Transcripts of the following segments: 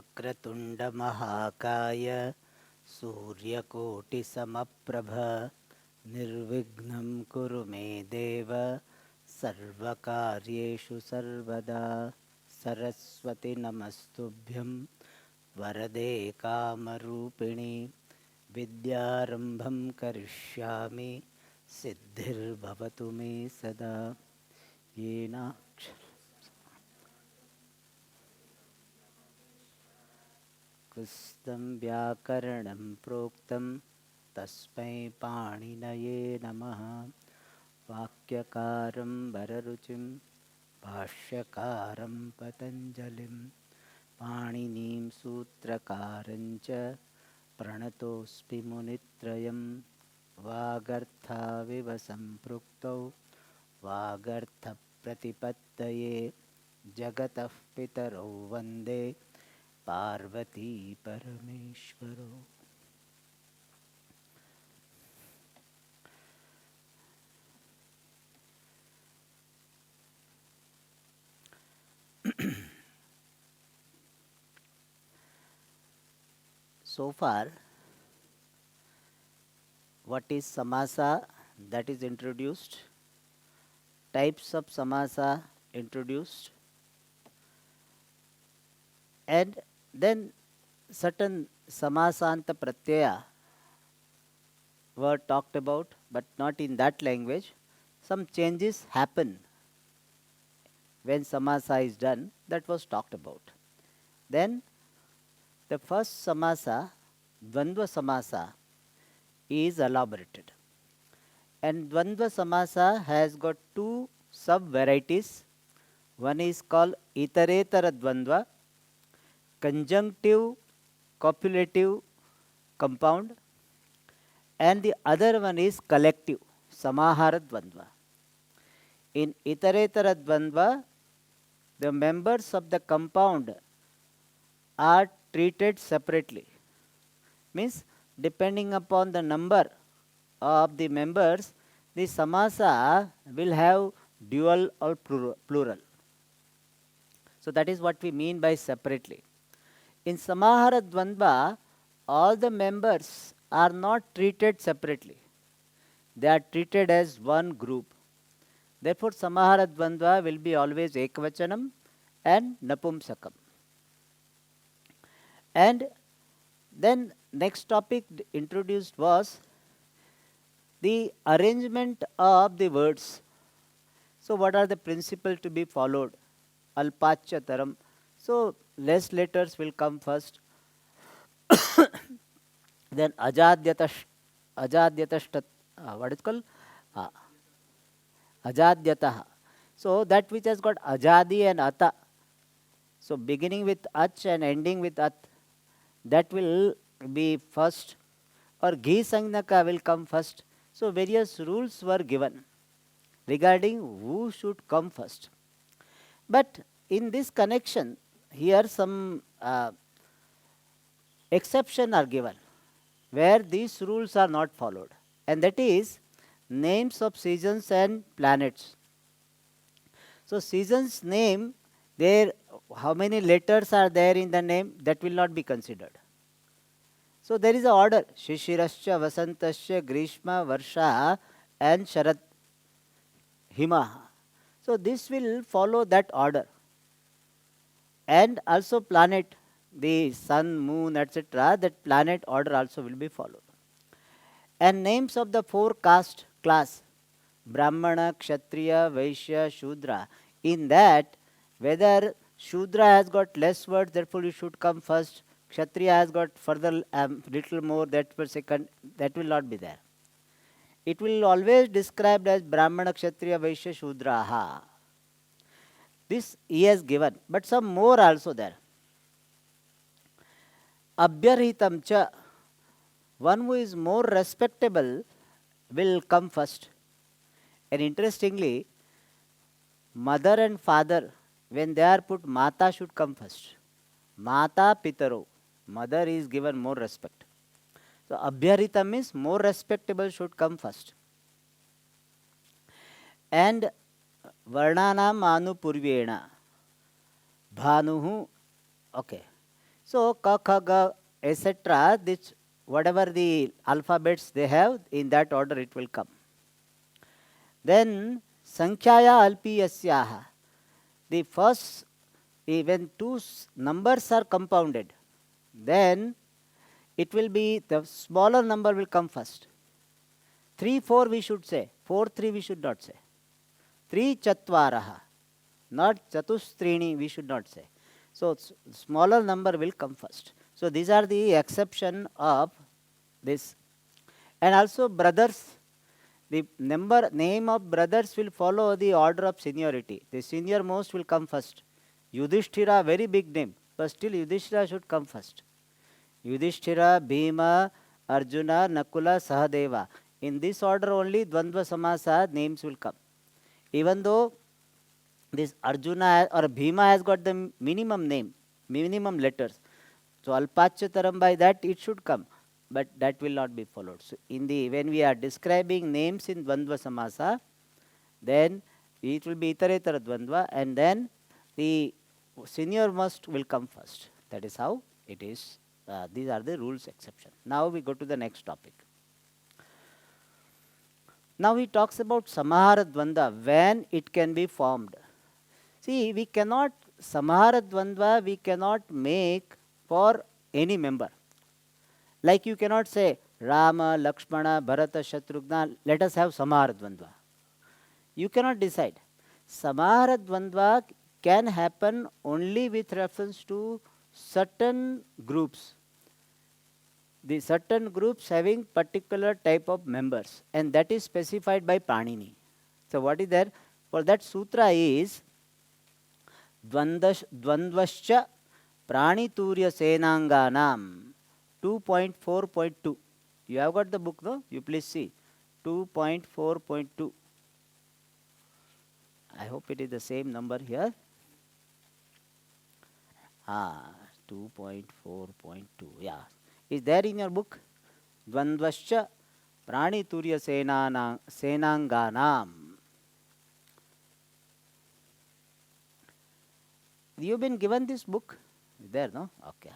वक्रतुण्डमहाकाय सूर्यकोटिसमप्रभ निर्विघ्नं कुरु मे देव सर्वकार्येषु सर्वदा सरस्वती नमस्तुभ्यं वरदे कामरूपिणि विद्यारम्भं करिष्यामि सिद्धिर्भवतु मे सदा येन कृतं व्याकरणं प्रोक्तं तस्मै पाणिनये नमः। वाक्यकारं वररुचिं भाष्यकारं पतञ्जलिं पाणिनीं सूत्रकारं च प्रणतोऽस्मि मुनित्रयं। वागर्थाविव सम्पृक्तौ वागर्थप्रतिपत्तये जगतः पितरौ वन्दे Parvati परमेश्वरौ। So far, what is samasa, that is introduced, types of samasa introduced, and then certain samasanta pratyaya were talked about, but not in that language. Some changes happen when samasa is done, that was talked about. Then the first samasa, dvandva samasa, is elaborated. And dvandva samasa has got two sub varieties. One is called itaretara dvandva, conjunctive copulative compound, and the other one is collective samahara dvandva. In itaretara dvandva, the members of the compound are treated separately. Means depending upon the number of the members, the samasa will have dual or plural. So that is what we mean by separately. In samahara dvandva, all the members are not treated separately. They are treated as one group. Therefore, samahara dvandva will be always ekvachanam and napumsakam. And then next topic introduced was the arrangement of the words. So what are the principles to be followed? Alpacha taram. So less letters will come first. Then ajadyatashtat, what is called? Ajadyatah. So that which has got ajadi and ata. So beginning with ach and ending with at, that will be first, or ghi sangnaka will come first. So various rules were given regarding who should come first. But in this connection, here some exception are given where these rules are not followed, and that is names of seasons and planets. So seasons name, there how many letters are there in the name, that will not be considered. So there is an order: Shishirascha, Vasantascha, Grishma, Varsha, and Sharat, Himaha. So this will follow that order. And also planet, the sun, moon, etc., that planet order also will be followed. And names of the four caste class: Brahmana, Kshatriya, Vaishya, Shudra. In that, whether Shudra has got less words, therefore it should come first. Kshatriya has got further little more, that per second, that will not be there. It will always described as Brahmana, Kshatriya, Vaishya, Shudra. This he has given, but some more also there. Abhyarhitam cha, one who is more respectable will come first. And interestingly, mother and father, when they are put, mata should come first. Mata pitaro, mother is given more respect. So abhyarhitam means more respectable should come first. And varnanam anupurvena, bhanuhu, okay. So ka kha ga etc. This whatever the alphabets they have, in that order it will come. Then sankhya alpiyasyaha, the first, when two numbers are compounded, then it will be the smaller number will come first. 3 4 we should say, 4 3 we should not say, 3 chatvaraha, not chatustrini we should not say. So smaller number will come first. So these are the exception of this. And also brothers, the name of brothers will follow the order of seniority. The senior most will come first. Yudhishthira, very big name, but still Yudhishthira should come first. Yudhishthira, Bhima, Arjuna, Nakula, Sahadeva. In this order only Dvandva Samasa names will come. Even though this Arjuna or Bhima has got the minimum name, minimum letters, so Alpachataram, by that it should come, but that will not be followed. So when we are describing names in Dvandva Samasa, then it will be Itaretara Dvandva, and then the senior most will come first. That is how it is. These are the rules exception. Now we go to the next topic. Now he talks about Samahara Dvandva, when it can be formed. See, we cannot, Samahara Dvandva we cannot make for any member. Like you cannot say Rama, Lakshmana, Bharata, Shatrughna, let us have Samahara Dvandva. You cannot decide. Samahara Dvandva can happen only with reference to certain groups. The certain groups having particular type of members, and that is specified by Panini. So what is there? For that sutra is Dvandvascha Praniturya Senanganam 2.4.2. You have got the book, no? You please see 2.4.2. I hope it is the same number here. 2.4.2. Yeah. Is there in your book? Dvandvascha Praniturya Senanganam. You've been given this book? Is there, no? Okay.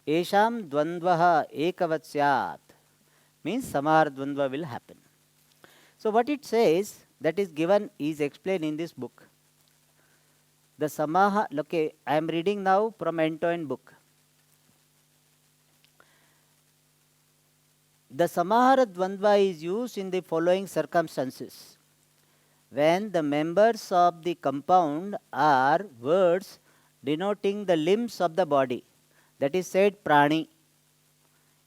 Esham Dvandvaha Ekavatsyaat means Samahara Dvandva will happen. So what it says, that is given, is explained in this book. The Samaha, okay, I am reading now from Antoine book. The Samahara Dvandva is used in the following circumstances: when the members of the compound are words denoting the limbs of the body, that is said prani.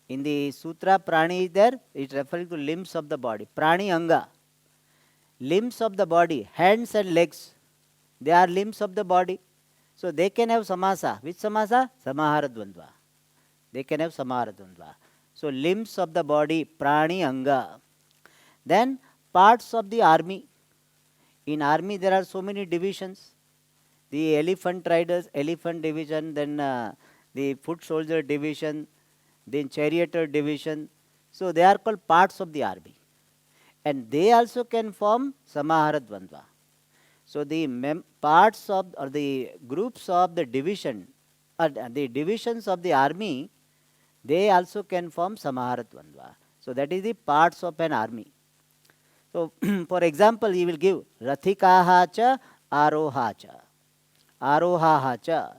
In the sutra, prani is there, it is referring to limbs of the body. Prani anga, limbs of the body, hands and legs, they are limbs of the body. So they can have samasa. Which samasa? Samahara Dvandva. They can have Samahara Dvandva. So limbs of the body, prani anga. Then parts of the army. In army there are so many divisions. The elephant riders, elephant division, then the foot soldier division, then charioteer division. So they are called parts of the army. And they also can form Samahara Dvandva. So the parts of, or the groups of the division, the divisions of the army, they also can form Samahara Dvandva. So that is the parts of an army. So for example, he will give Rathikaha cha Aroha cha. Aroha cha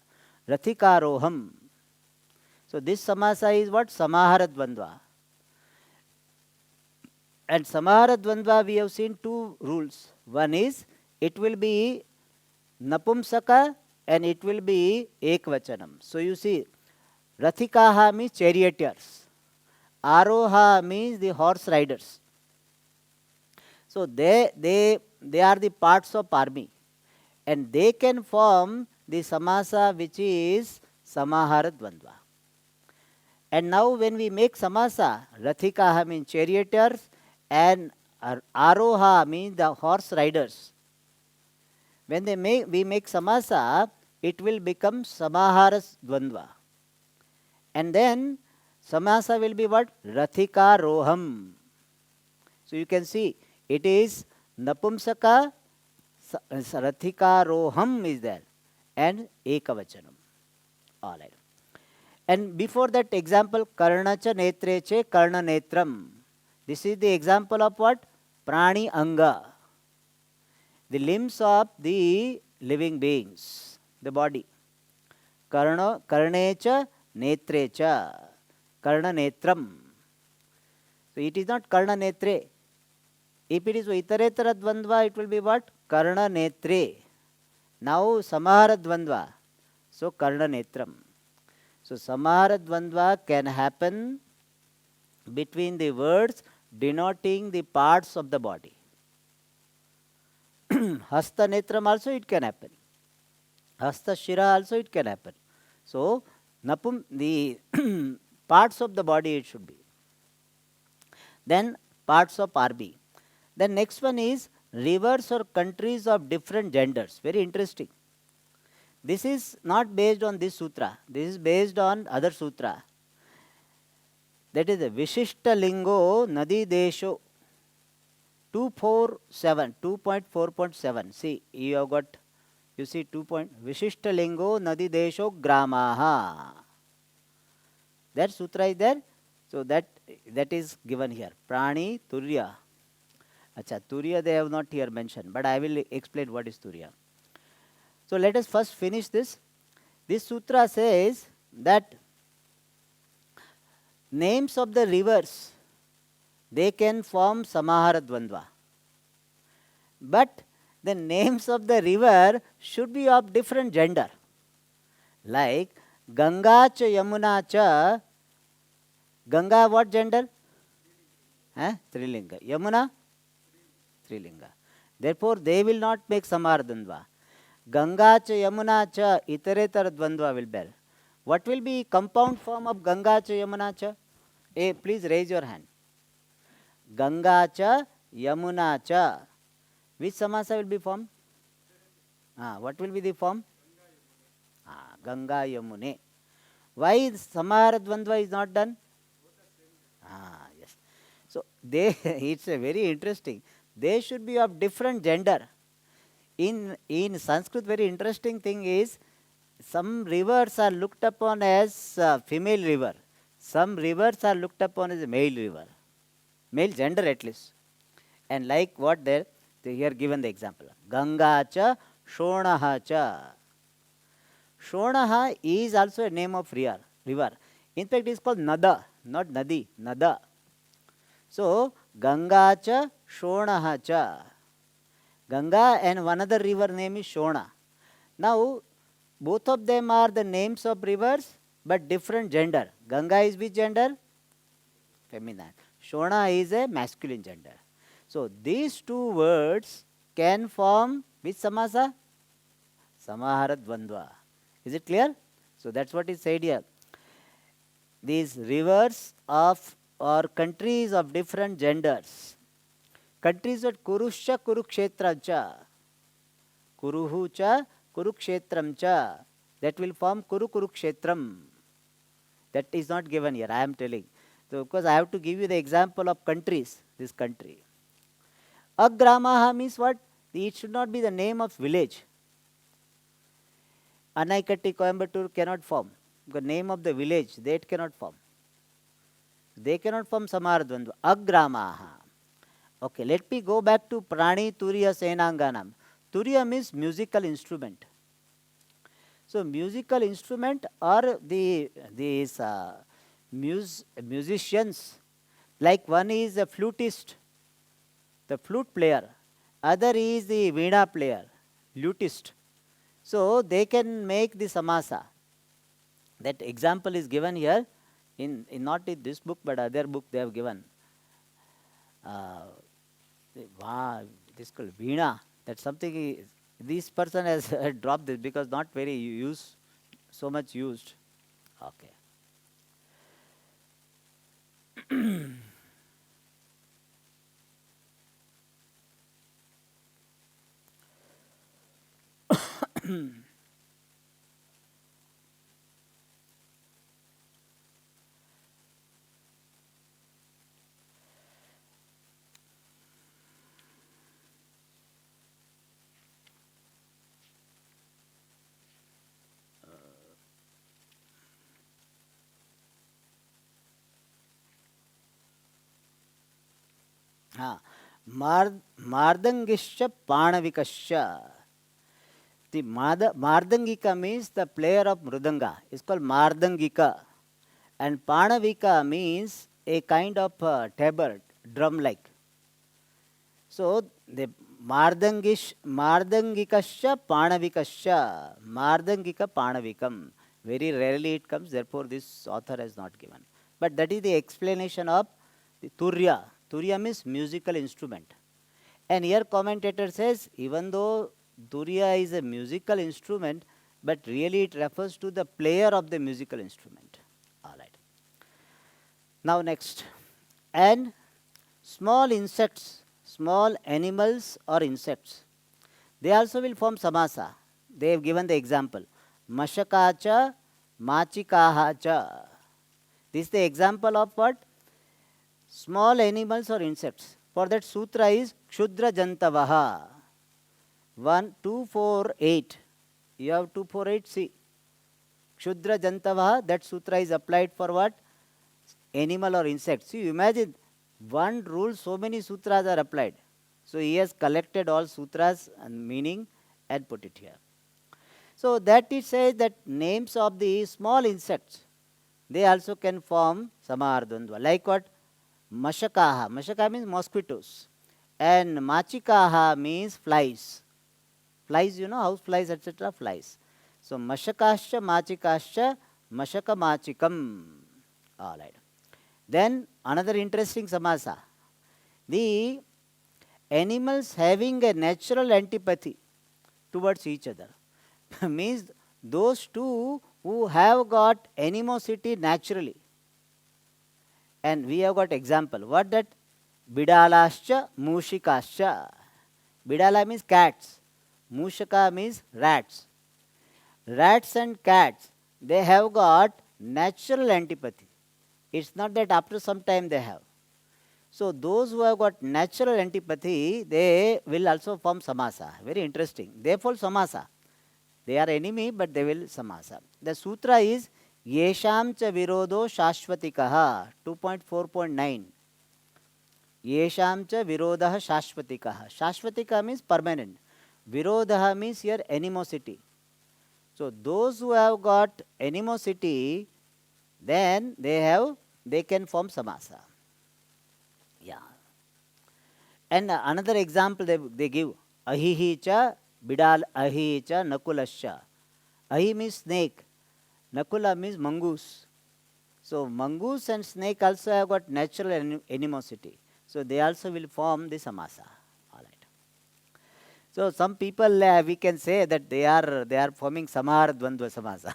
Rathikaroham. So this samasa is what? Samahara Dvandva. And Samahara Dvandva we have seen two rules. One is it will be Napumsaka and it will be Ekvachanam. So you see, Rathikaha means charioteers. Aroha means the horse riders. So they are the parts of army, and they can form the samasa which is Samahara Dvandva. And now when we make samasa, Rathikaha means charioteers and Aroha means the horse riders. When we make samasa, it will become Samahara Dvandva. And then samasa will be what? Rathikaroham. So you can see, it is Napumsaka, Rathikaroham is there, and Ekavachanam. All right. And before that example, karnacha netreche karna netram. This is the example of what? Prani anga. The limbs of the living beings, the body. Karnecha netrecha. Karna netram. So it is not karna netre. If it is itaretara dvandva, it will be what? Karna netre. Now samahara dvandva. So karna netram. So samahara dvandva can happen between the words denoting the parts of the body. Hasta netram also it can happen. Hasta shira also it can happen. So napum, the parts of the body it should be. Then parts of RB. Then next one is rivers or countries of different genders. Very interesting. This is not based on this sutra. This is based on other sutra. That is the Vishishta Lingo Nadi Desho 247, 2.4.7. See, you have got, you see 2. Vishishta Lingo Nadi Desho Gramaha. That sutra is there. So that is given here. Prani Turya. Acha, Turya they have not here mentioned, but I will explain what is Turya. So let us first finish this. This sutra says that names of the rivers, they can form samahara dvandva. But the names of the river should be of different gender. Like Ganga cha Yamuna cha. Ganga what gender? Trilinga. Yamuna? Trilinga. Therefore they will not make samahara dvandva. Ganga cha Yamuna cha itaretara dvandva will bear. What will be compound form of Ganga cha Yamuna cha? Please raise your hand. Ganga cha Yamuna cha. Which samasa will be formed? What will be the form? Ganga Yamune. Why samahara dvandva is not done? Yes. So it's a very interesting. They should be of different gender. In Sanskrit, very interesting thing is, some rivers are looked upon as female river. Some rivers are looked upon as a male river. Male gender at least. And like what there, they here given the example. Ganga cha, Shonaha cha. Shonaha is also a name of river. In fact, it is called Nada, not Nadi, Nada. So, Ganga cha, Shonaha cha. Ganga and one other river name is Shona. Now, both of them are the names of rivers, but different gender. Ganga is which gender? Feminine. Shona is a masculine gender. So, these two words can form which samasa? Samahara dvandva. Is it clear? So, that's what is said here. These rivers of or countries of different genders. Countries at Kurusha Kurukshetram cha. Kuruhu cha Kurukshetram cha. That will form Kurukshetram. That is not given here, I am telling. So, of course, I have to give you the example of countries, this country. Agramaha means what? It should not be the name of village. Anaikatti, Coimbatore cannot form. The name of the village, that cannot form. They cannot form samahara dvandva. Agramaha. Okay, let me go back to Prani Turiya Senanganam. Turiya means musical instrument. So, musical instrument or these musicians, like one is a flutist, the flute player, other is the veena player, lutist. So, they can make the samasa. That example is given here in not in this book, but other book they have given. This is called veena. That's something this person has dropped this because not very so much used. Okay. हाँ, Mardangischa Panavikascha. The Mardangika means the player of Mrudanga. It's called Mardangika. And Panavika means a kind of tabor, drum like. So the Mardangikascha Panavikascha. Mardangika Panavikam. Very rarely it comes, therefore this author has not given. But that is the explanation of the Turya. Turya means musical instrument. And here commentator says, even though Turya is a musical instrument, but really it refers to the player of the musical instrument. All right. Now next. And small insects, small animals or insects, they also will form samasa. They have given the example. Mashakacha, machikahacha. This is the example of what? Small animals or insects. For that sutra is Kshudra Jantavaha. 1, 2, 4, 8. You have 2, 4, 8, see. Kshudra Jantavaha, that sutra is applied for what? Animal or insect. See, you imagine, one rule, so many sutras are applied. So he has collected all sutras and meaning and put it here. So that it says that names of the small insects, they also can form Samahardvandva. Like what? Mashakaha. Mashakaha means mosquitoes. And Machikaha means flies. Flies, you know, house flies, etc. Flies. So Mashakascha, Machikascha, Mashaka Machikam. All right. Then another interesting samasa. The animals having a natural antipathy towards each other means those two who have got animosity naturally. And we have got example. What that? Bidalascha, Mushikascha. Bidala means cats. Mushaka means rats. Rats and cats, they have got natural antipathy. It's not that after some time they have. So those who have got natural antipathy, they will also form samasa. Very interesting. They form samasa. They are enemy, but they will samasa. The sutra is Yesham cha virodo shashvatikaha 2.4.9. Yesham cha virodah shashvatikaha. Shashvatika means permanent. Virodaha means here animosity. So those who have got animosity, then they can form samasa. Yeah. And another example they give. Ahihi cha bidal ahi cha nakulascha. Ahi means snake. Nakula means mongoose. So mongoose and snake also have got natural animosity. So they also will form the samasa. All right. So some people we can say that they are forming samar dvandva samasa.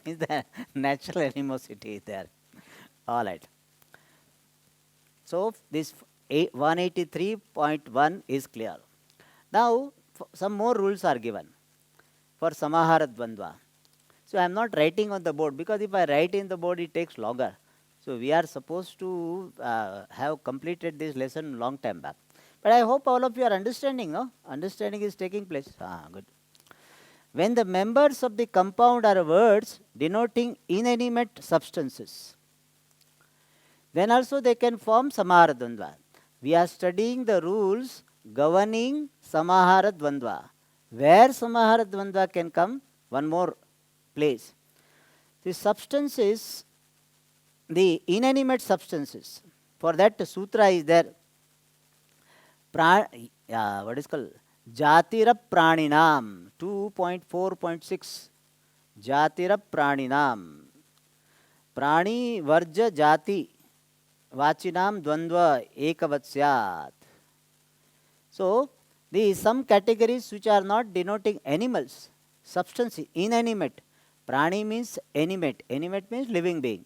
Means the natural animosity is there. All right. So this 183.1 is clear. Now some more rules are given for samahara dvandva. So I am not writing on the board, because if I write in the board it takes longer. So we are supposed to have completed this lesson long time back. But I hope all of you are understanding, no? Understanding is taking place. Good. When the members of the compound are words denoting inanimate substances, then also they can form samahara dvandva. We are studying the rules governing samahara dvandva. Where samahara dvandva can come? One more place. The substances, the inanimate substances, for that sutra is there. What is called? Jatira praninam 2.4.6. Jatira praninam. Prani varja jati vachinam dvandva ekavatsyaat. So, some categories which are not denoting animals, substance, inanimate. Prani means animate. Animate means living being.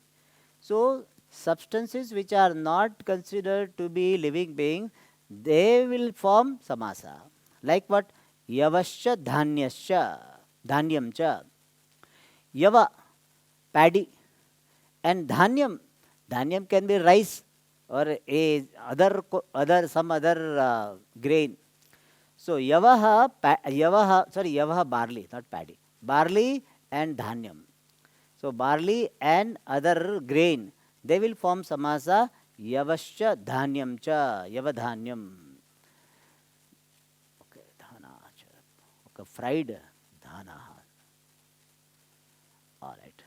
So, substances which are not considered to be living being, they will form samasa. Like what? Yavascha dhanyascha. Dhanyamcha. Yava, paddy. And dhanyam. Dhanyam can be rice or some other grain. So yavaha barley, not paddy. Barley and dhanyam. So barley and other grain, they will form samasa Yavascha dhanyam cha. Yavadhanyam. Okay, dhana. Okay, fried dhana. All right.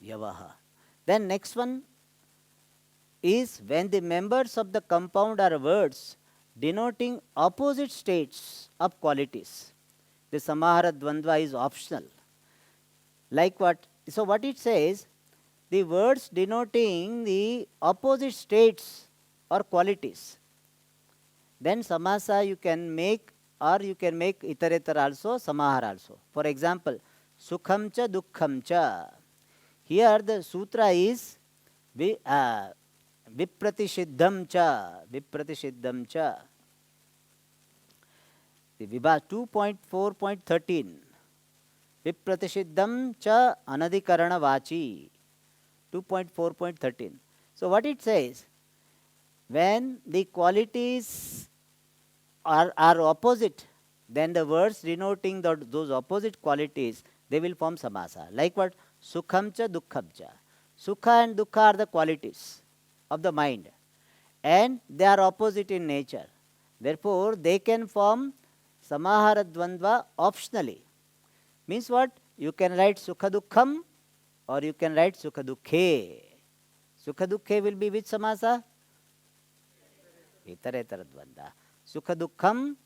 Yavaha. Then next one is when the members of the compound are words denoting opposite states of qualities. The Samahara Dvandva is optional. Like what? So, what it says, the words denoting the opposite states or qualities. Then Samasa you can make, or you can make Iterator also, Samahara also. For example, Sukham cha Dukkham cha. Here the sutra is Vipratishiddham cha. Vipratishiddham cha. The Vibha 2.4.13. Vipratishiddham cha anadikarana vachi. 2.4.13. So what it says, when the qualities are opposite, then the words denoting those opposite qualities, they will form samasa. Like what? Sukham cha dukkham cha. Sukha and dukkha are the qualities of the mind, and they are opposite in nature. Therefore, they can form samahara dvandva optionally. Means what? You can write sukha dukkham or you can write sukha dukkhe. Sukha dukkhe will be which samasa? Itaretara dvanda. Sukha dukkham.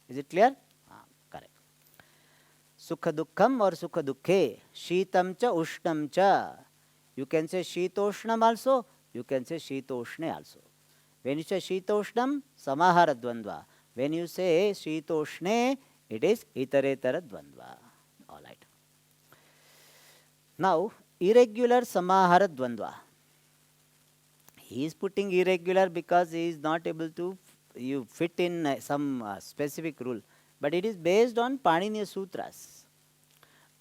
Is it clear? Correct. Sukha dukkham or sukha dukkhe. Sheetam cha ushnam cha. You can say sheetoshnam also. You can say sheetoshne also. When you say sheetoshnam, samahara dvandva. When you say sheetoshne, it is itaretara dvandva. All right. Now, irregular samahara dvandva. He is putting irregular because he is not able to fit in some specific rule. But it is based on Paniniya Sutras.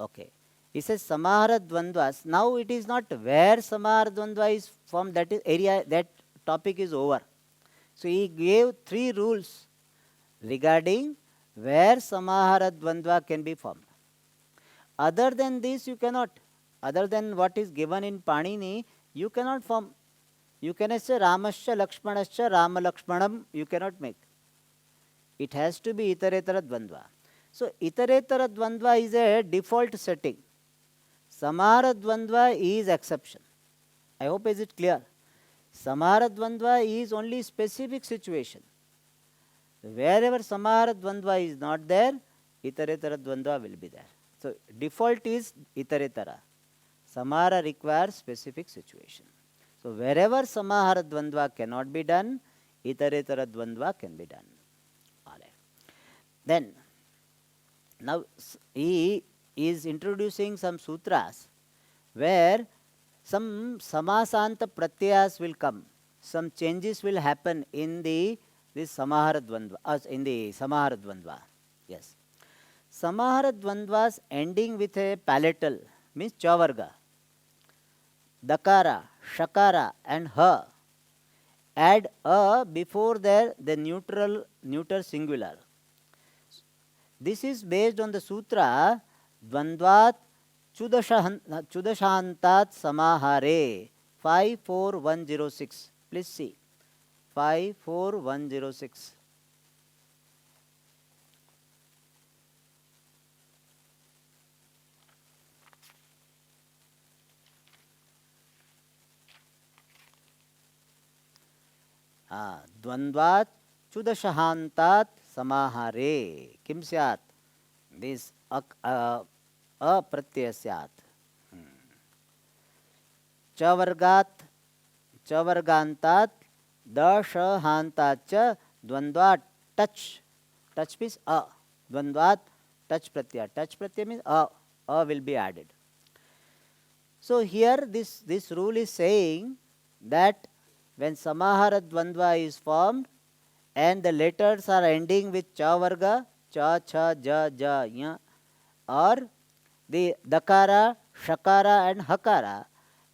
Okay. He says samahara dvandvas. Now it is not where samahara dvandva is formed, that is area, that topic is over. So he gave 3 rules regarding where samahara dvandva can be formed. Other than this, you cannot. Other than what is given in Panini, you cannot form. You cannot say Ramascha Lakshmanascha Rama Lakshmanam, you cannot make. It has to be itaretara dvandva. So itaretara dvandva is a default setting. Samahara dvandva is exception. I hope is it clear. Samahara dvandva is only specific situation. Wherever samahara dvandva is not there, itaretara dvandva will be there. So default is itaretara. Samahara requires specific situation. So wherever samahara dvandva cannot be done, itaretara dvandva can be done. All right. Then, now he is introducing some sutras where some samasanta pratyas will come. Some changes will happen in this samahara dvandva, in the samahara dvandva. Yes. Samahara dvandvas ending with a palatal means chavarga. Dakara, shakara and ha. Add a before the neuter singular. This is based on the sutra Dvandvat Chudashantat Samahare 54106. Please see 54106. Dvandvat Chudashantat Samahare. Kim syat? This a pratyaya syat. Chavargat Chavargantat Dashahantat cha Dvandvat touch. Touch means a. Dvandvat touch pratyaya. Touch pratyaya means a will be added. So here this rule is saying that when samahara dvandva is formed and the letters are ending with cha varga, cha, cha, ja, ja, ya, or the dakara, shakara and hakara,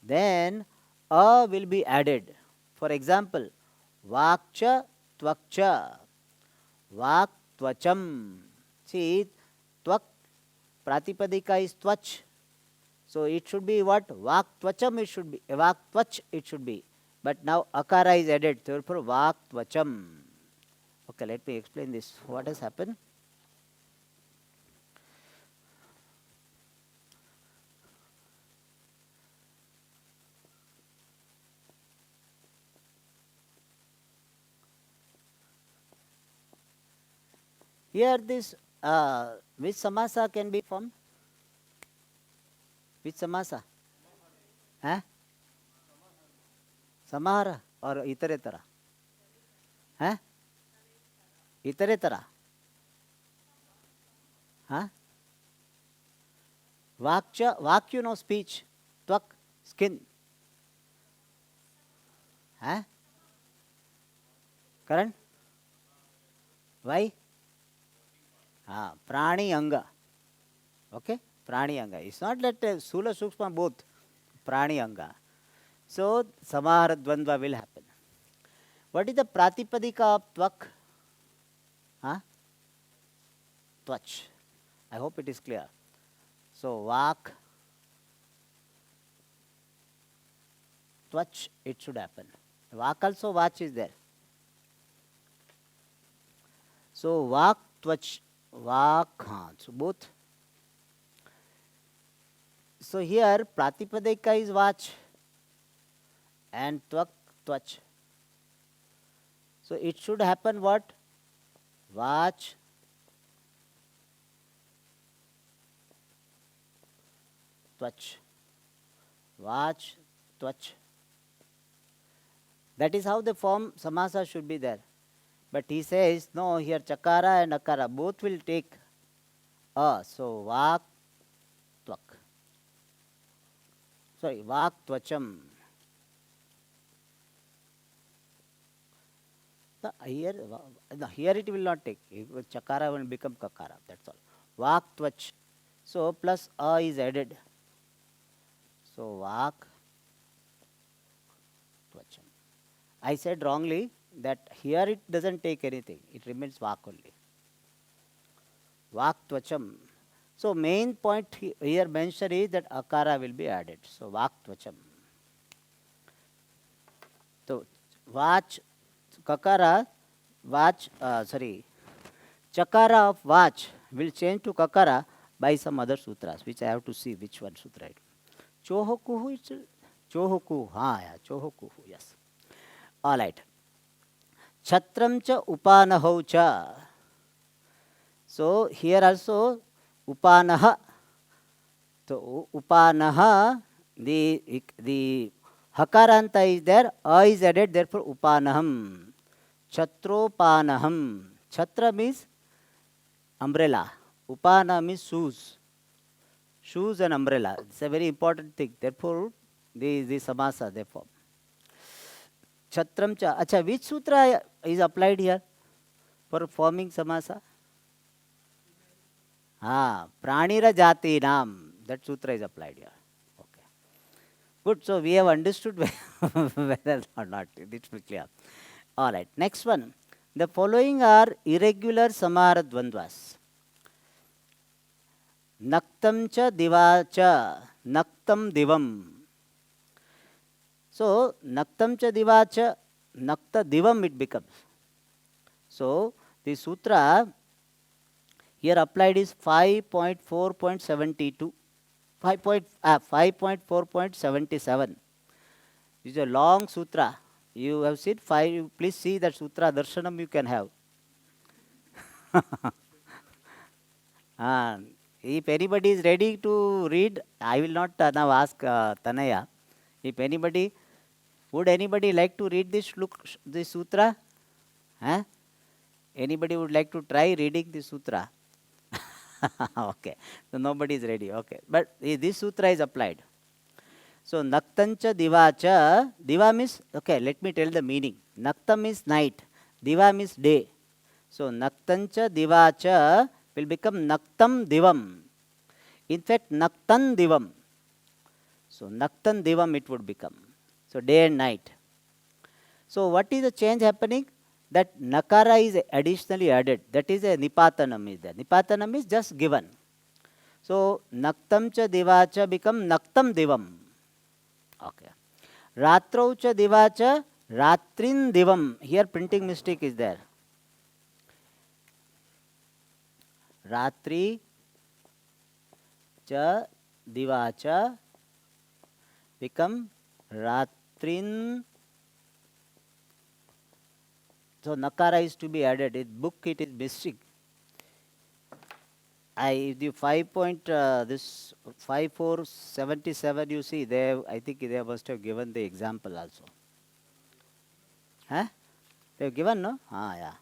then a will be added. For example, vakcha, tvakcha, vak, tvacham. See, tvak, pratipadika is tvach. So it should be what? Vak tvacham it should be. Vak tvach it should be. But now akara is added. Therefore vak tvacham. Okay, let me explain this. What has happened? Here this which samasa can be formed? Which samasa? Huh? Samahara or itaretara? Huh? Itaretara? Huh? Vak you know speech. Twak, skin. Huh? Karan? Why? Prani anga. Okay? Prani anga. It's not that Sula Sukshma both. Prani anga. So, Samahara Dvandva will happen. What is the Pratipadika of Tvak? Huh? Tvach. I hope it is clear. So, Vak, Tvach, it should happen. Vak also, Vach is there. So, Vak, Tvach, Vak, so both. So, here Pratipadika is Vach and Tvak, Tvach. So, it should happen what? Vach, Tvach. Vach, Tvach. That is how the form samasa should be there. But he says, no, here chakara and akara both will take a. So, vak, tvak. Sorry, vak, tvacham. Here it will not take. Chakara will become kakara. That's all. Vak, tvach. So, plus a is added. So, vak, tvacham. I said wrongly that here it doesn't take anything. It remains vak only. Vak tvacham. So, main point here mentioned is that akara will be added. So, vak tvacham. So, vach, kakara, vach, chakara of vach will change to kakara by some other sutras, which I have to see which one sutra it is. Chohokuhu, it's chohoku, yeah, chohokuhu, yes. All right. Chatram cha upanahau cha. So, here also upanaha. So, upanaha, the hakaranta is there, a is added, therefore upanaham. Chatropanaham. Chatra means umbrella. Upana means shoes. Shoes and umbrella. It's a very important thing. Therefore, the samasa they form. Chatram cha. Acha, which sutra is applied here for forming samasa? Pranira jati nam. That sutra is applied here. Okay. Good. So we have understood whether or not. It will be clear. All right. Next one. The following are irregular samara dvandvas. Naktam cha divacha. Naktam divam. So, naktam cha divacha, nakta divam it becomes. So, the sutra here applied is 5.4.72, 5.4.77. This is a long sutra. You have seen 5, please see that sutra darshanam you can have. If anybody is ready to read, I will not now ask Tanaya. If anybody, would anybody like to read this sutra? Huh? Anybody would like to try reading this sutra? Okay, so nobody is ready. Okay, but this sutra is applied. So, naktancha divacha, diva means, okay, let me tell the meaning. Naktam means night, diva means day. So, naktancha divacha will become naktam divam. In fact, naktan divam. So, naktan divam it would become. So, day and night. So, what is the change happening? That nakara is additionally added. That is a nipatanam is there. Nipatanam is just given. So naktam cha diva cha become naktam divam. Okay. Ratrau cha diva cha ratrin divam. Here printing mistake is there. Ratri cha diva cha become ratrin. So nakara is to be added. In book it is missing. The 5477 you see there, I think they must have given the example also. Huh? They have given, no? Yeah.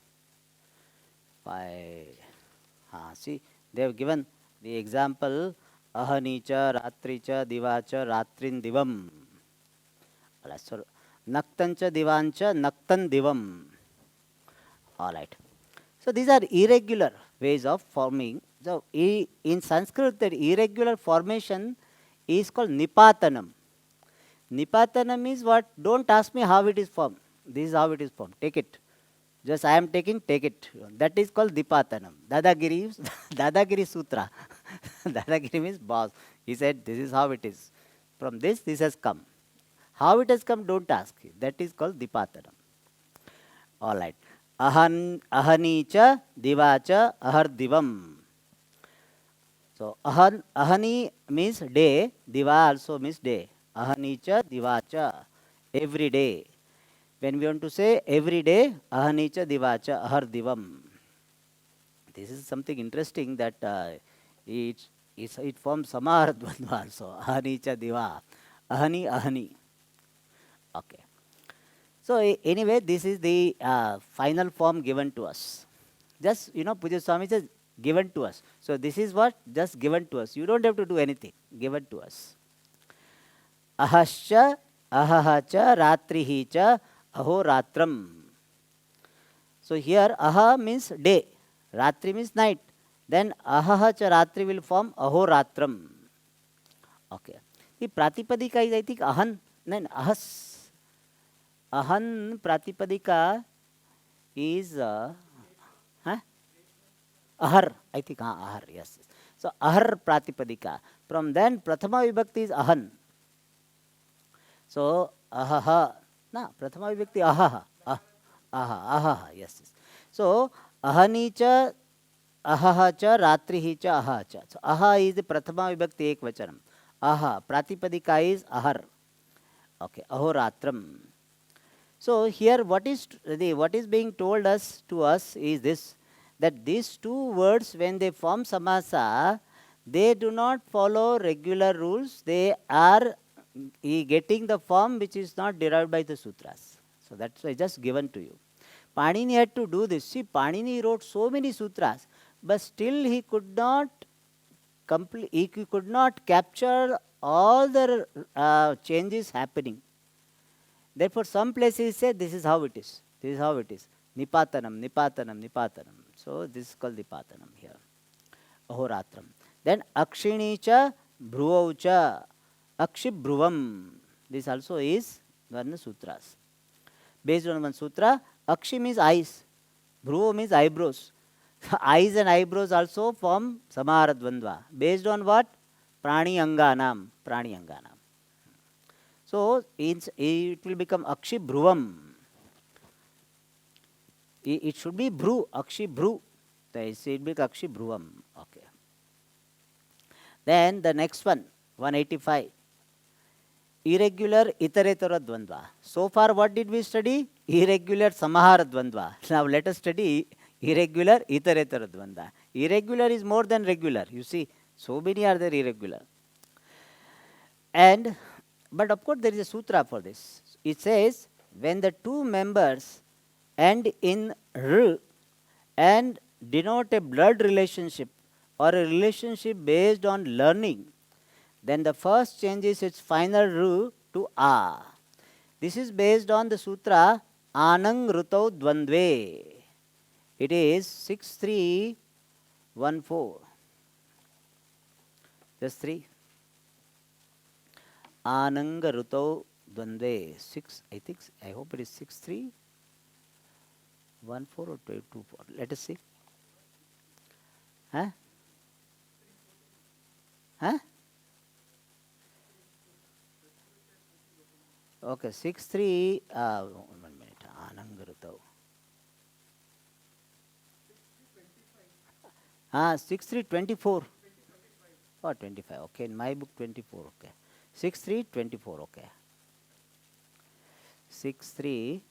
See, they have given the example ahanicha, ratricha, divacha, ratrin divam. So, naktancha, divancha, naktan divam. All right. So, these are irregular ways of forming. So, in Sanskrit, that irregular formation is called nipatanam. Nipatanam is what? Don't ask me how it is formed. This is how it is formed. Take it. Just I am taking, take it. That is called Nipatanam. Dadagiri Sutra. Dadagiri means boss. He said, this is how it is. From this has come. How it has come, don't ask. That is called Nipatanam. All right. Ahanicha, divacha, ahardivam. So, ahani means day, diva also means day. Ahanicha, divacha, every day. When we want to say every day, ahanicha, divacha, ahardivam. This is something interesting that it forms samahara dvandva also. Ahanicha, diva. Ahani. Okay. So, anyway, this is the final form given to us. Just, Puja Swami says, given to us. So, this is what? Just given to us. You don't have to do anything. Given to us. Ahascha, ahahacha, ratrihicha, ahoratram. So, here aha means day. Ratri means night. Then ahahacha ratri will form ahoratram. Okay. The pratipadika is, I think, ahan. Then ahas. Ahan pratipadika is ahar. I think ahar, yes. So ahar pratipadika. From then prathama vibhakti is ahan. So ahaha. Prathama vibhakti ahaha. Ahaha, yes. So ahanicha, ahahacha, ratrihicha, ahacha. So aha is the prathama vibhakti ekvachanam. Aha. Pratipadika is ahar. Okay. Ahoratram. So here what is being told to us is this, that these two words when they form samasa, they do not follow regular rules. They are getting the form which is not derived by the sutras. So that's why just given to you. Panini had to do this. See, Panini wrote so many sutras, but still he could not capture all the changes happening. Therefore, some places he said, this is how it is. This is how it is. Nipatanam. So, this is called Nipatanam here. Ahoratram. Then, Akshinicha, Bhruvaucha, Akshibhruvam. This also is Varna Sutras. Based on one sutra, Akshi means eyes. Bhruva means eyebrows. Eyes and eyebrows also form Samahara Dvandva. Based on what? Prani Anganam. So, it will become Akshi Bhruvam. It should be Bhru, Akshi Bhru. It will be Akshi Bhruvam. Okay. Then the next one, 185. Irregular Itaretara Dvandva. So far, what did we study? Irregular Samahara Dvandva. Now, let us study irregular Itaretara Dvandva. Irregular is more than regular. You see, so many are there irregular. But of course, there is a sutra for this. It says, when the two members end in r and denote a blood relationship or a relationship based on learning, then the first changes its final r to a. This is based on the sutra Anang Rutau Dvandve. It is 6314. Just 3. Ananga Rutau Dvandve. 6, I think, I hope it is 6314 or 224. Let us see. Huh? Huh? Okay, 6 3. 1 minute. Anangrutau. 6 3 24. Oh, 25. Okay, in my book 24. Okay, 6 3 24. Okay, 6 3.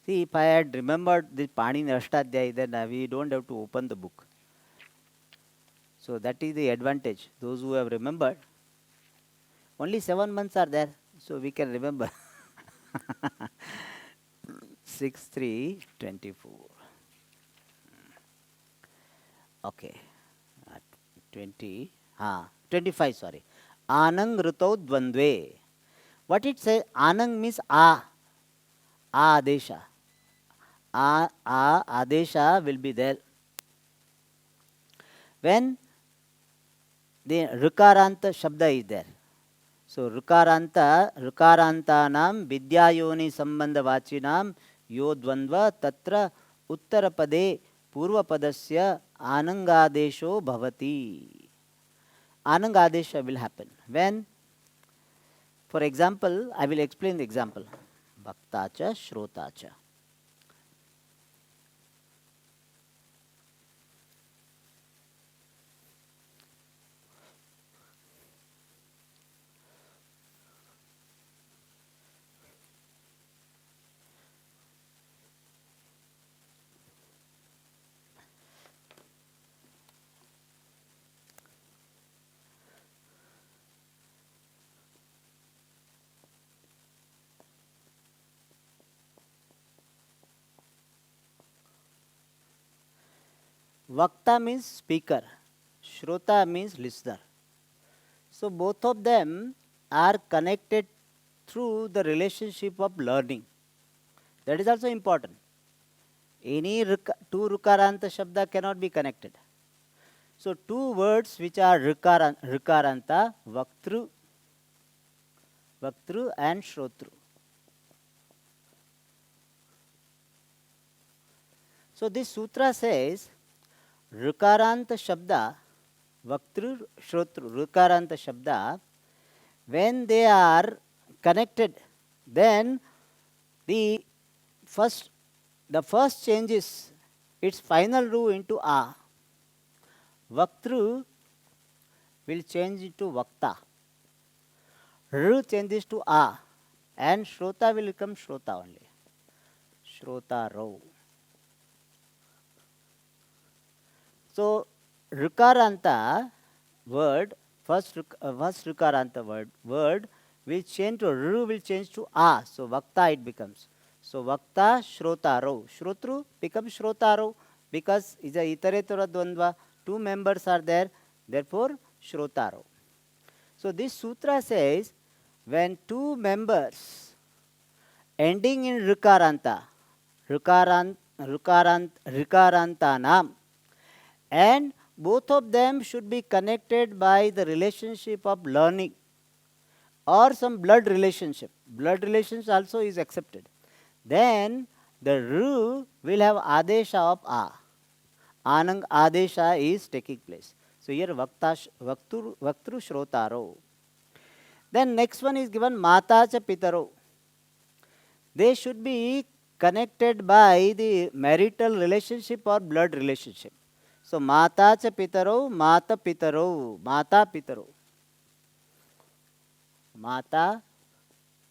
See, if I had remembered the Panini Ashtadhyaya, then we don't have to open the book. So that is the advantage. Those who have remembered, only 7 months are there, so we can remember. 6 3 24. Okay, 20. 25. Sorry. Anang Rutau Dvandve. What it says? Anang means Adesha. Adesha will be there when the Rukaranta Shabda is there. So Rukarantanam Vidyayoni Sambandhavachinam Yo Dvandva Tatra Uttarapade Purvapadasya Anangadesho Bhavati. Anangadesha will happen. When, for example, I will explain the example. Bhaktacha Shrotacha. Vakta means speaker, Shrota means listener. So both of them are connected through the relationship of learning. That is also important. Any two Rukaranta Shabda cannot be connected. So two words which are Rukaranta, Vaktru and Shrotru. So this sutra says Rukaranta Shabda, Vaktru, Shrotru, Rukaranta Shabda, when they are connected, then the first changes its final ru into A. Vaktru will change into Vakta. R changes to A. And Shrota will become Shrota only. Shrota Rau. So, Rukaranta word, first Rukaranta word will change to R will change to A. So, Vakta it becomes. So, Vakta Shrota Rau. Shrotru becomes Shrota Rau because is a iteratora dvandva. Two members are there. Therefore, Shrota Rau. So, this sutra says when two members ending in Rukaranta, Rukarantanam, and both of them should be connected by the relationship of learning or some blood relationship. Blood relationship also is accepted. Then the Ru will have Adesha of A. Anang Adesha is taking place. So here Vaktru Shrotaro. Then next one is given Mata cha Pitaro. They should be connected by the marital relationship or blood relationship. So Mata cha Pitaro, Mata Pitaro, Mata Pitaro. Mata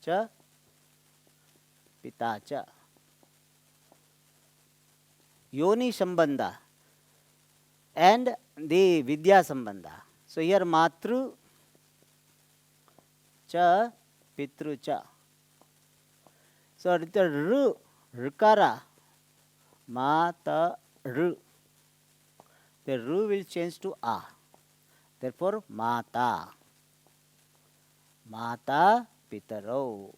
cha Pita cha. Yoni Sambandha and the Vidya Sambandha. So here Matru cha Pitru cha. So the Ru, Rukara, Mata Ru. The Ru will change to A. Therefore Mata. Mata Pitaro.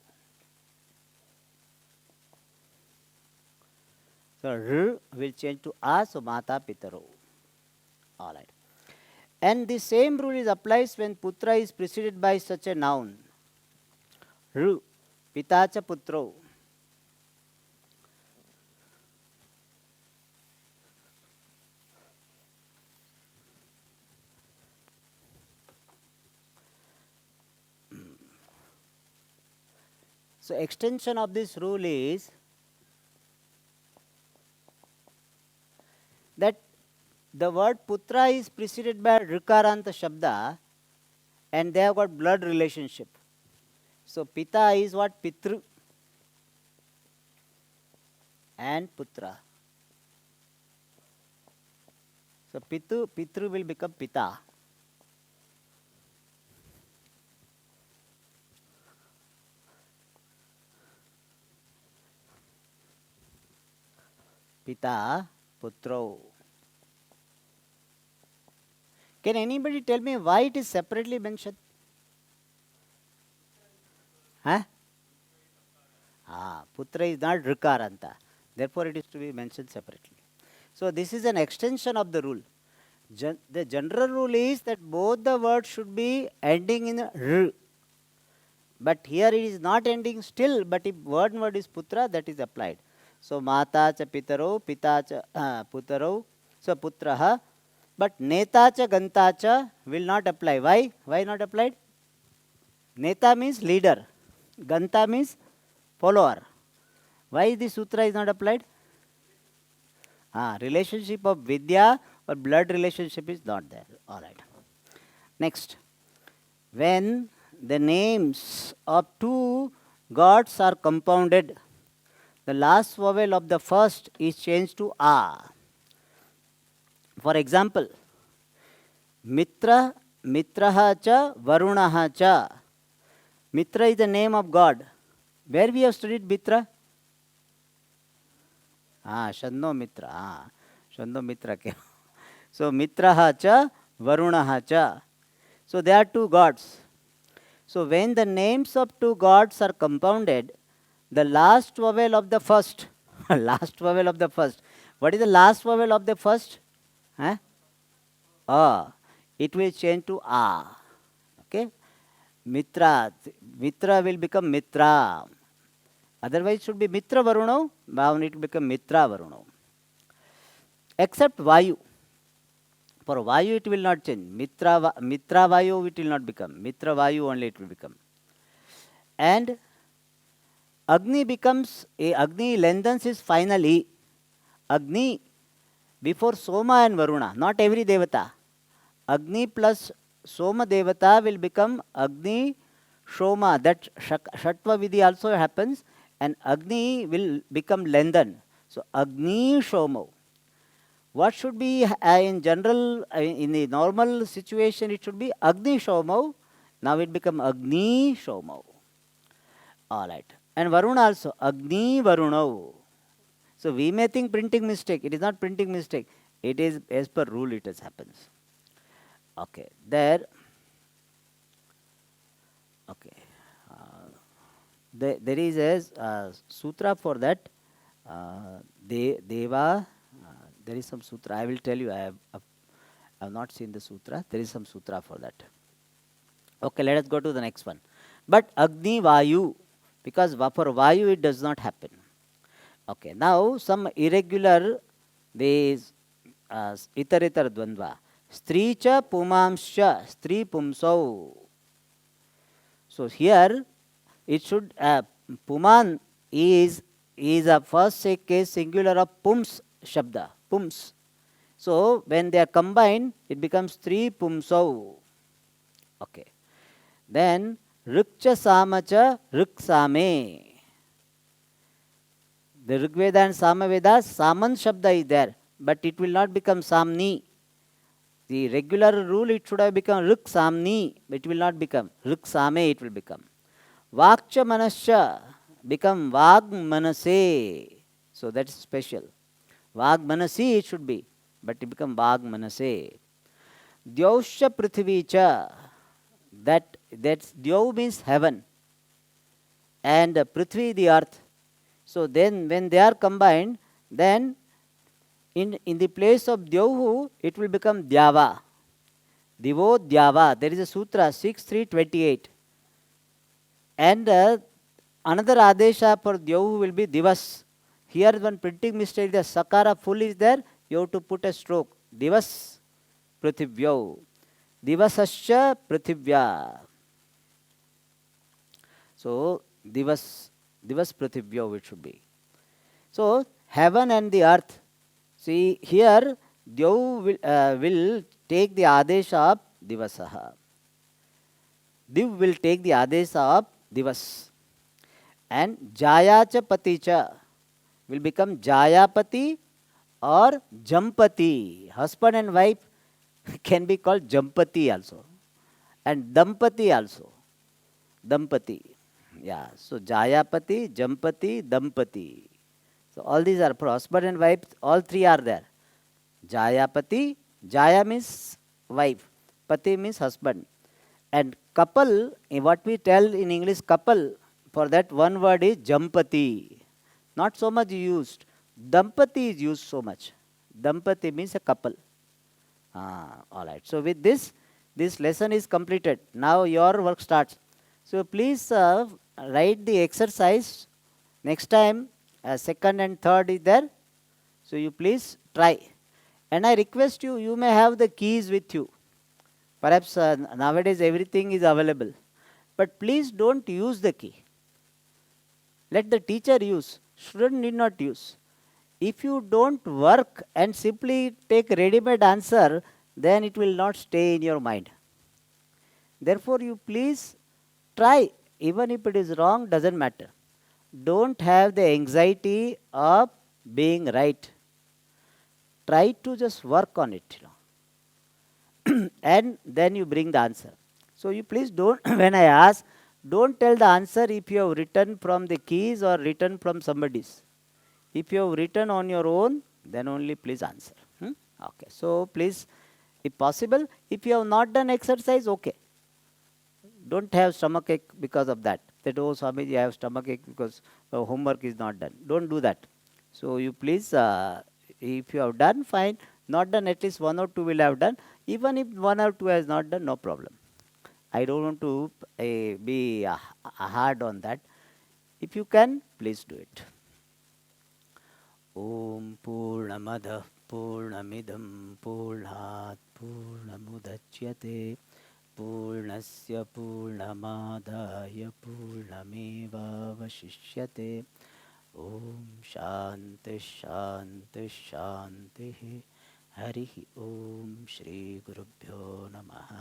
So R will change to A, so Mata Pitaro. Alright. And the same rule is applies when Putra is preceded by such a noun. R, Pitacha Putro. So extension of this rule is that the word putra is preceded by rikaranta shabda and they have got blood relationship. So pita is what? Pitru and putra. So pitru will become pita. Pita, putro. Can anybody tell me why it is separately mentioned? Huh? Putra is not rikaranta. Therefore, it is to be mentioned separately. So, this is an extension of the rule. The general rule is that both the words should be ending in r. But here it is not ending still, but if word is putra, that is applied. So, mata cha pitaro, pita cha putaro, so putraha. But neta cha ganta cha will not apply. Why? Why not applied? Neta means leader. Ganta means follower. Why this sutra is not applied? Relationship of vidya or blood relationship is not there. All right. Next. When the names of two gods are compounded, the last vowel of the first is changed to a. For example, Mitra, Mitraha cha, Varunaha cha. Mitra is the name of God. Where we have studied Mitra? Shanno Mitra. Shanno Mitra. So Mitraha cha, Varunaha cha. So there are two gods. So when the names of two gods are compounded, the last vowel of the first, last vowel of the first. What is the last vowel of the first? It will change to a. Okay. Mitra. Mitra will become Mitra. Otherwise it should be Mitra Varuno. Now it will become Mitra Varuno. Except Vayu. For Vayu it will not change. Mitra Vayu it will not become. Mitra Vayu only it will become. And Agni becomes, Agni lengthens is finally. Agni before Soma and Varuna. Not every Devata. Agni plus Soma Devata will become Agni Shoma. That Shatva Vidhi also happens. And Agni will become lengthened. So Agni Shomo. What should be in general, in the normal situation, it should be Agni Shomo. Now it become Agni Shomo. All right. And Varuna also, Agni Varuno. So we may think printing mistake. It is not printing mistake. It is as per rule it has happens. Okay. There. Okay. There is a sutra for that. Deva. There is some sutra. I will tell you. I have not seen the sutra. There is some sutra for that. Okay, let us go to the next one. But Agni Vayu, because for Vayu it does not happen. Okay, now some irregular, these itaritar dvandva. Stri cha pumamscha, stri pumsau. So here it should, puman is a first case singular of pums shabda. Pums. So when they are combined, it becomes three pumsau. Okay. Then rikcha samacha riksame. The Rigveda and Samaveda, Saman shabda is there, but it will not become Samni. The regular rule it should have become Rik Samni, but it will not become Rik Same, it will become. Vakcha Manascha become Vag Manase. So that is special. Vag Manasi it should be, but it become Vag Manase. Dyausha Prithvicha, that's Dyav means heaven, and Prithvi the earth. So then when they are combined, then in the place of Dyavu, it will become Dyava. Divo Dyava. There is a sutra 6.3.28. And another Adesha for Dyavu will be Divas. Here one printing mistake, the Sakara full is there, you have to put a stroke. Divas Prithivyav. Divasascha Prithivya. So Divas Divas Prithivyo it should be. So, heaven and the earth. See, here, Dev will take the Adesh of Divasaha. Div will take the Adesh of Divas. And Jayacha Paticha will become Jayapati or Jampati. Husband and wife can be called Jampati also. And Dampati also. Dampati. Yeah. So Jayapati, Jampati, Dampati. So all these are for husband and wife, all three are there. Jayapati, Jaya means wife, Pati means husband. And couple, what we tell in English couple, for that one word is Jampati. Not so much used. Dampati is used so much. Dampati means a couple. All right. So with this lesson is completed. Now your work starts. So please write the exercise. Next time, second and third is there. So you please try. And I request you, you may have the keys with you. Perhaps nowadays everything is available. But please don't use the key. Let the teacher use. Student need not use. If you don't work and simply take ready-made answer, then it will not stay in your mind. Therefore, you please try. Even if it is wrong, doesn't matter. Don't have the anxiety of being right. Try to just work on it, and then you bring the answer. So you please don't, when I ask, don't tell the answer if you have written from the keys or written from somebody's. If you have written on your own, then only please answer. Okay. So please, if possible, if you have not done exercise, okay. Don't have stomachache because of that. That, oh, Swamiji, I have stomachache because homework is not done. Don't do that. So you please, if you have done, fine. Not done, at least one or two will have done. Even if one or two has not done, no problem. I don't want to be hard on that. If you can, please do it. Om Purnamadah Purnamidam Purnat Purnamudachyate Purnasya Purnamadaya Purnamevavashishyate. Om Shanti Shanti Shanti. Harihi Om Shri Gurubhyo Namaha.